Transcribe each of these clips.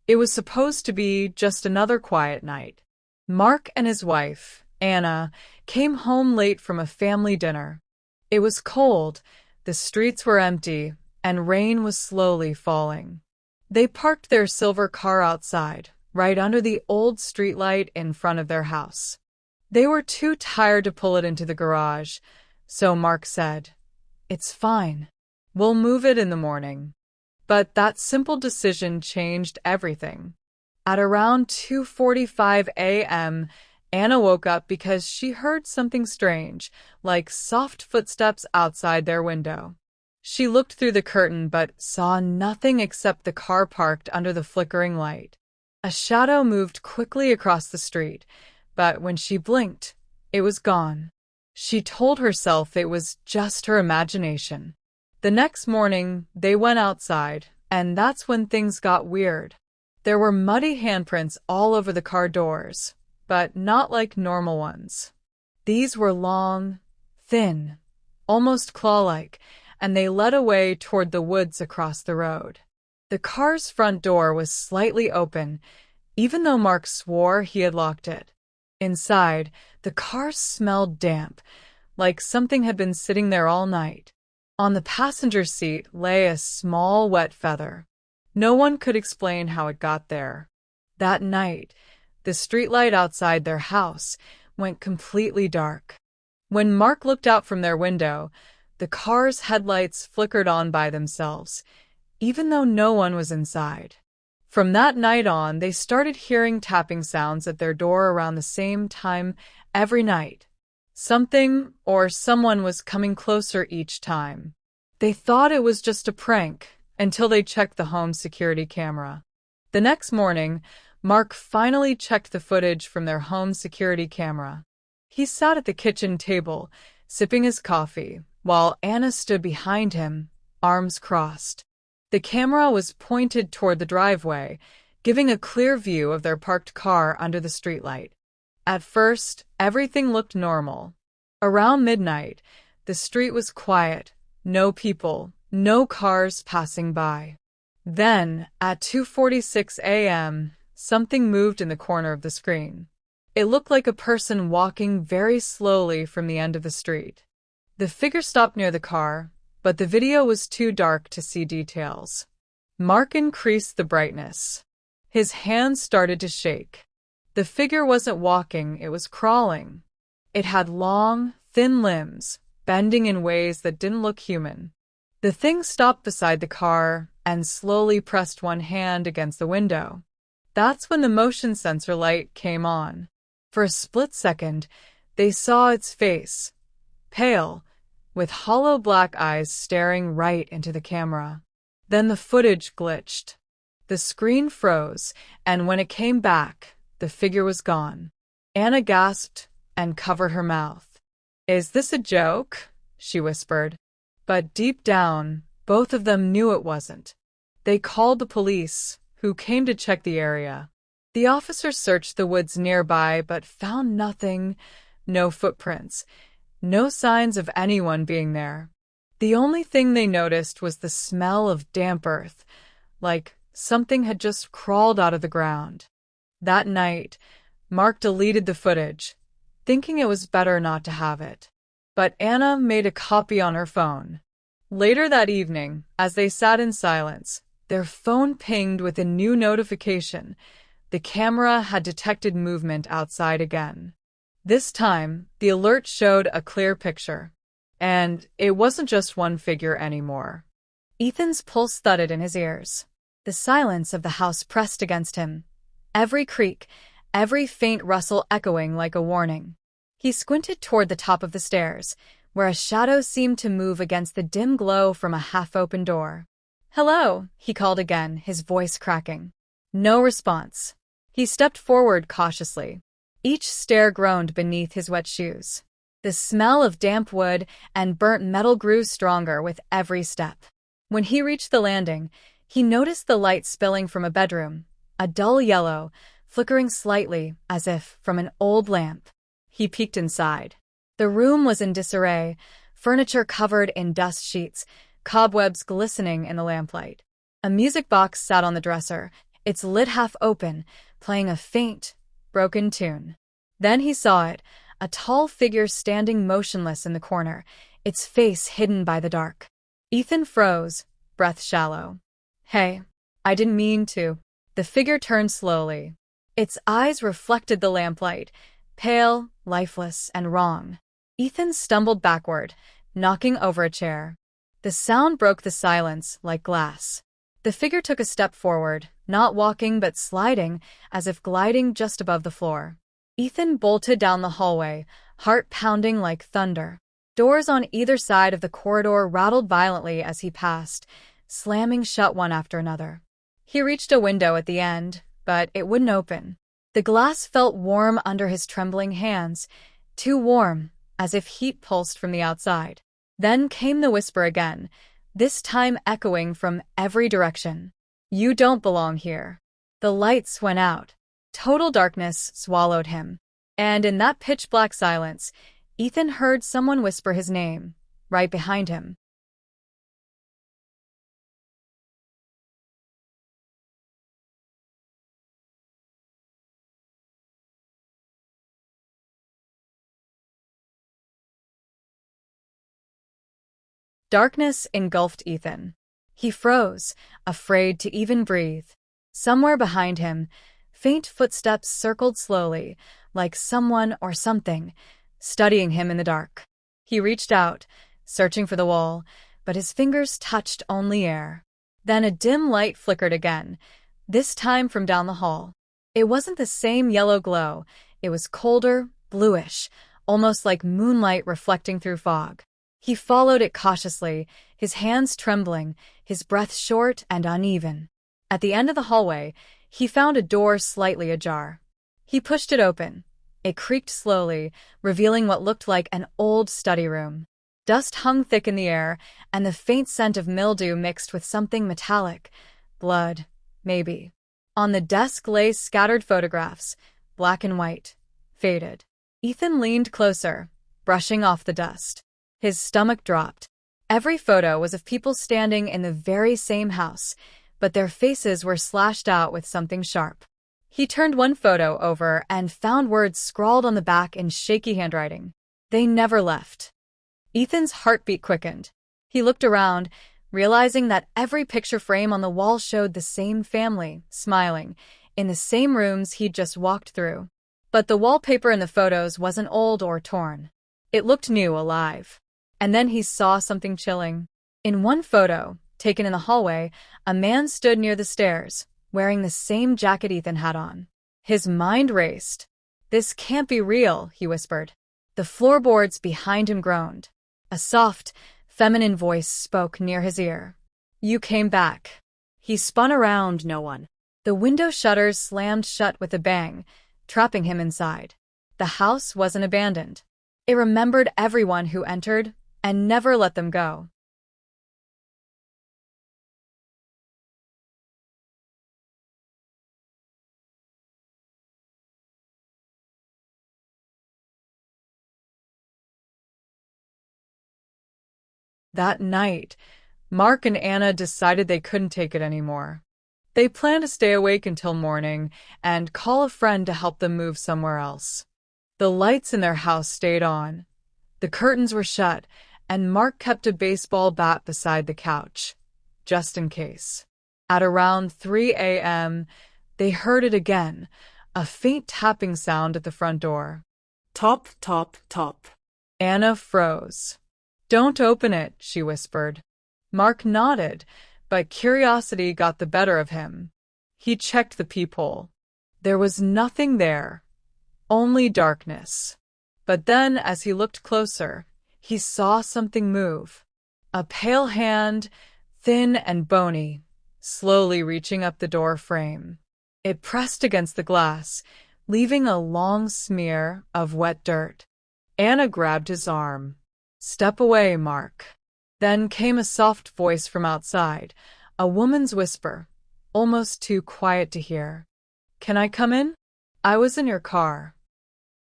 It was supposed to be just another quiet night. Mark and his wife, Anna, came home late from a family dinner. It was cold, the streets were empty, and rain was slowly falling. They parked their silver car outside, right under the old streetlight in front of their house. They were too tired to pull it into the garage, so Mark said, "It's fine. We'll move it in the morning." But that simple decision changed everything. At around 2:45 a.m., Anna woke up because she heard something strange, like soft footsteps outside their window. She looked through the curtain but saw nothing except the car parked under the flickering light. A shadow moved quickly across the street, but when she blinked, it was gone. She told herself it was just her imagination. The next morning, they went outside, and that's when things got weird. There were muddy handprints all over the car doors, but not like normal ones. These were long, thin, almost claw-like, and they led away toward the woods across the road. The car's front door was slightly open, even though Mark swore he had locked it. Inside, the car smelled damp, like something had been sitting there all night. On the passenger seat lay a small wet feather. No one could explain how it got there. That night, the streetlight outside their house went completely dark. When Mark looked out from their window, the car's headlights flickered on by themselves, even though no one was inside. From that night on, they started hearing tapping sounds at their door around the same time every night. Something or someone was coming closer each time. They thought it was just a prank until they checked the home security camera. The next morning, Mark finally checked the footage from their home security camera. He sat at the kitchen table, sipping his coffee, while Anna stood behind him, arms crossed. The camera was pointed toward the driveway, giving a clear view of their parked car under the streetlight. At first, everything looked normal. Around midnight, the street was quiet, no people, no cars passing by. Then, at 2:46 a.m., something moved in the corner of the screen. It looked like a person walking very slowly from the end of the street. The figure stopped near the car, but the video was too dark to see details. Mark increased the brightness. His hands started to shake. The figure wasn't walking, it was crawling. It had long, thin limbs, bending in ways that didn't look human. The thing stopped beside the car and slowly pressed one hand against the window. That's when the motion sensor light came on. For a split second, they saw its face, pale, with hollow black eyes staring right into the camera. Then the footage glitched. The screen froze, and when it came back, the figure was gone. Anna gasped and covered her mouth. "Is this a joke?" she whispered. But deep down, both of them knew it wasn't. They called the police, who came to check the area. The officers searched the woods nearby but found nothing, no footprints, no signs of anyone being there. The only thing they noticed was the smell of damp earth, like something had just crawled out of the ground. That night, Mark deleted the footage, thinking it was better not to have it. But Anna made a copy on her phone. Later that evening, as they sat in silence, their phone pinged with a new notification. The camera had detected movement outside again. This time, the alert showed a clear picture. And it wasn't just one figure anymore. Ethan's pulse thudded in his ears. The silence of the house pressed against him. Every creak, every faint rustle echoing like a warning. He squinted toward the top of the stairs, where a shadow seemed to move against the dim glow from a half-open door. "Hello," he called again, his voice cracking. No response. He stepped forward cautiously. Each stair groaned beneath his wet shoes. The smell of damp wood and burnt metal grew stronger with every step. When he reached the landing, he noticed the light spilling from a bedroom, a dull yellow, flickering slightly as if from an old lamp. He peeked inside. The room was in disarray, furniture covered in dust sheets, cobwebs glistening in the lamplight. A music box sat on the dresser, its lid half open, playing a faint, broken tune. Then he saw it, a tall figure standing motionless in the corner, its face hidden by the dark. Ethan froze, breath shallow. "Hey, I didn't mean to." The figure turned slowly. Its eyes reflected the lamplight, pale, lifeless, and wrong. Ethan stumbled backward, knocking over a chair. The sound broke the silence like glass. The figure took a step forward, not walking but sliding, as if gliding just above the floor. Ethan bolted down the hallway, heart pounding like thunder. Doors on either side of the corridor rattled violently as he passed, slamming shut one after another. He reached a window at the end, but it wouldn't open. The glass felt warm under his trembling hands, too warm, as if heat pulsed from the outside. Then came the whisper again, this time echoing from every direction. "You don't belong here." The lights went out. Total darkness swallowed him. And in that pitch-black silence, Ethan heard someone whisper his name, right behind him. Darkness engulfed Ethan. He froze, afraid to even breathe. Somewhere behind him, faint footsteps circled slowly, like someone or something, studying him in the dark. He reached out, searching for the wall, but his fingers touched only air. Then a dim light flickered again, this time from down the hall. It wasn't the same yellow glow. It was colder, bluish, almost like moonlight reflecting through fog. He followed it cautiously, his hands trembling, his breath short and uneven. At the end of the hallway, he found a door slightly ajar. He pushed it open. It creaked slowly, revealing what looked like an old study room. Dust hung thick in the air, and the faint scent of mildew mixed with something metallic. Blood, maybe. On the desk lay scattered photographs, black and white, faded. Ethan leaned closer, brushing off the dust. His stomach dropped. Every photo was of people standing in the very same house, but their faces were slashed out with something sharp. He turned one photo over and found words scrawled on the back in shaky handwriting. They never left. Ethan's heartbeat quickened. He looked around, realizing that every picture frame on the wall showed the same family, smiling, in the same rooms he'd just walked through. But the wallpaper in the photos wasn't old or torn. It looked new, alive. And then he saw something chilling. In one photo, taken in the hallway, a man stood near the stairs, wearing the same jacket Ethan had on. His mind raced. "This can't be real," he whispered. The floorboards behind him groaned. A soft, feminine voice spoke near his ear. "You came back." He spun around, no one. The window shutters slammed shut with a bang, trapping him inside. The house wasn't abandoned. It remembered everyone who entered and never let them go. That night, Mark and Anna decided they couldn't take it anymore. They planned to stay awake until morning and call a friend to help them move somewhere else. The lights in their house stayed on. The curtains were shut, and Mark kept a baseball bat beside the couch, just in case. At around 3 a.m., they heard it again, a faint tapping sound at the front door. Top, top, top. Anna froze. "Don't open it," she whispered. Mark nodded, but curiosity got the better of him. He checked the peephole. There was nothing there, only darkness. But then, as he looked closer, he saw something move. A pale hand, thin and bony, slowly reaching up the door frame. It pressed against the glass, leaving a long smear of wet dirt. Anna grabbed his arm. "Step away, Mark." Then came a soft voice from outside, a woman's whisper, almost too quiet to hear. "Can I come in? I was in your car."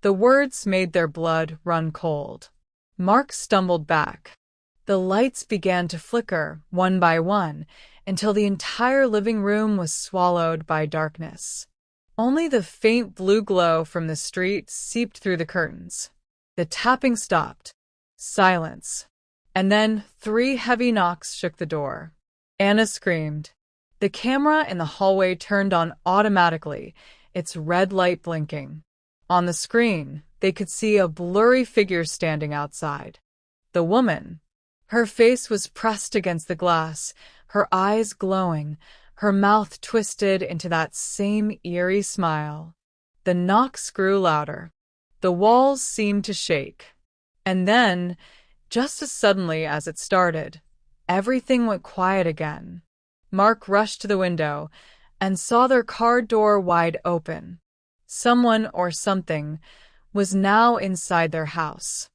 The words made their blood run cold. Mark stumbled back. The lights began to flicker, one by one, until the entire living room was swallowed by darkness. Only the faint blue glow from the street seeped through the curtains. The tapping stopped. Silence. And then 3 heavy knocks shook the door. Anna screamed. The camera in the hallway turned on automatically, its red light blinking. On the screen, they could see a blurry figure standing outside. The woman. Her face was pressed against the glass, her eyes glowing, her mouth twisted into that same eerie smile. The knocks grew louder. The walls seemed to shake. And then, just as suddenly as it started, everything went quiet again. Mark rushed to the window and saw their car door wide open. Someone or something was now inside their house.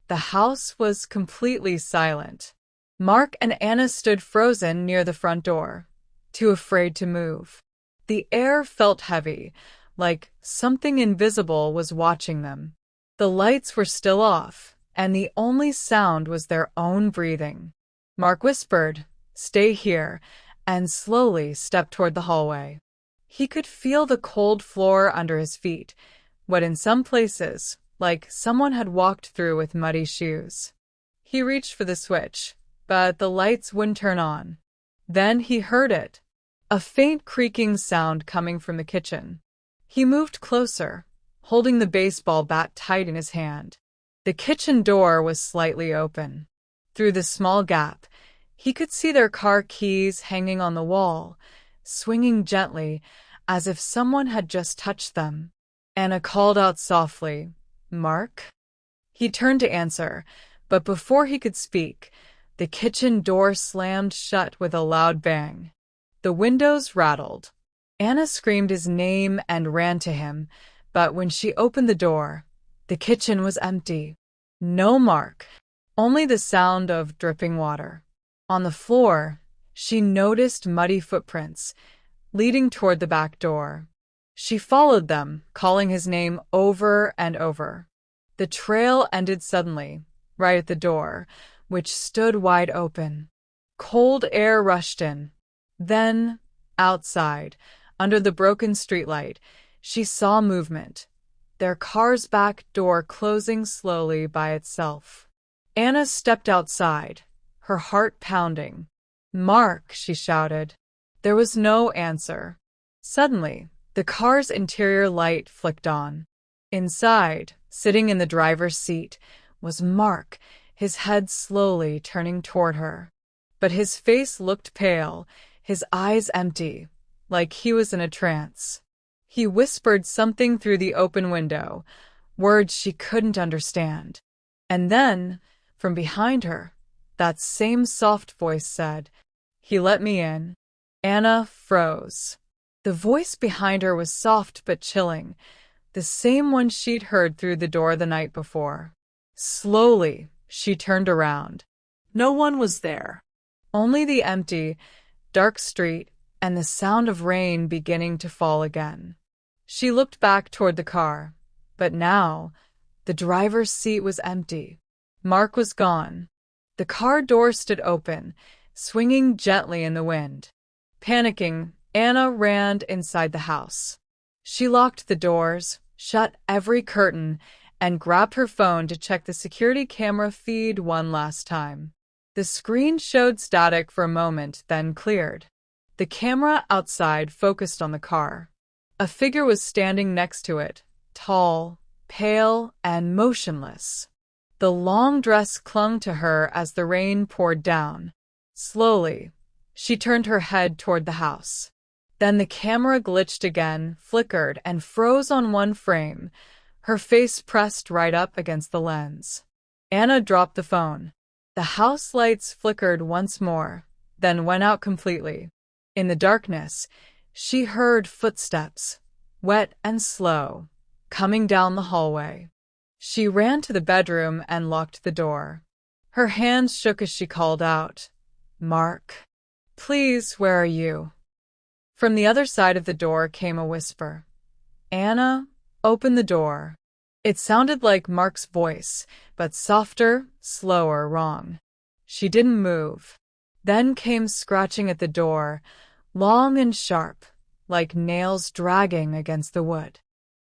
The house was completely silent. Mark and Anna stood frozen near the front door, too afraid to move. The air felt heavy, like something invisible was watching them. The lights were still off, and the only sound was their own breathing. Mark whispered, "Stay here," and slowly stepped toward the hallway. He could feel the cold floor under his feet, wet in some places, like someone had walked through with muddy shoes. He reached for the switch, but the lights wouldn't turn on. Then he heard it, a faint creaking sound coming from the kitchen. He moved closer, holding the baseball bat tight in his hand. The kitchen door was slightly open. Through the small gap, he could see their car keys hanging on the wall, swinging gently, as if someone had just touched them. Anna called out softly, "Mark?" He turned to answer, but before he could speak, the kitchen door slammed shut with a loud bang. The windows rattled. Anna screamed his name and ran to him, but when she opened the door, the kitchen was empty. No Mark, only the sound of dripping water. On the floor, she noticed muddy footprints, leading toward the back door. She followed them, calling his name over and over. The trail ended suddenly, right at the door, which stood wide open. Cold air rushed in. Then, outside, under the broken streetlight, she saw movement, their car's back door closing slowly by itself. Anna stepped outside, her heart pounding. "Mark," she shouted. There was no answer. Suddenly, the car's interior light flicked on. Inside, sitting in the driver's seat, was Mark, his head slowly turning toward her. But his face looked pale, his eyes empty, like he was in a trance. He whispered something through the open window, words she couldn't understand. And then, from behind her, that same soft voice said, "He let me in." Anna froze. The voice behind her was soft but chilling, the same one she'd heard through the door the night before. Slowly, she turned around. No one was there. Only the empty, dark street and the sound of rain beginning to fall again. She looked back toward the car, but now the driver's seat was empty. Mark was gone. The car door stood open, swinging gently in the wind. Panicking, Anna ran inside the house. She locked the doors, shut every curtain, and grabbed her phone to check the security camera feed one last time. The screen showed static for a moment, then cleared. The camera outside focused on the car. A figure was standing next to it, tall, pale, and motionless. The long dress clung to her as the rain poured down. Slowly, she turned her head toward the house. Then the camera glitched again, flickered, and froze on one frame, her face pressed right up against the lens. Anna dropped the phone. The house lights flickered once more, then went out completely. In the darkness, she heard footsteps, wet and slow, coming down the hallway. She ran to the bedroom and locked the door. Her hands shook as she called out, "Mark, please, where are you?" From the other side of the door came a whisper. "Anna, open the door." It sounded like Mark's voice, but softer, slower, wrong. She didn't move. Then came scratching at the door, long and sharp, like nails dragging against the wood.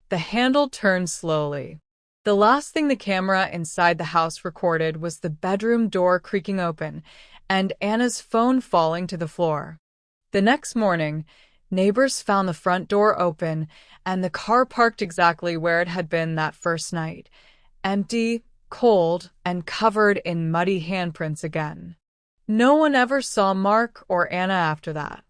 The handle turned slowly. The last thing the camera inside the house recorded was the bedroom door creaking open and Anna's phone falling to the floor. The next morning, neighbors found the front door open and the car parked exactly where it had been that first night, empty, cold, and covered in muddy handprints again. No one ever saw Mark or Anna after that.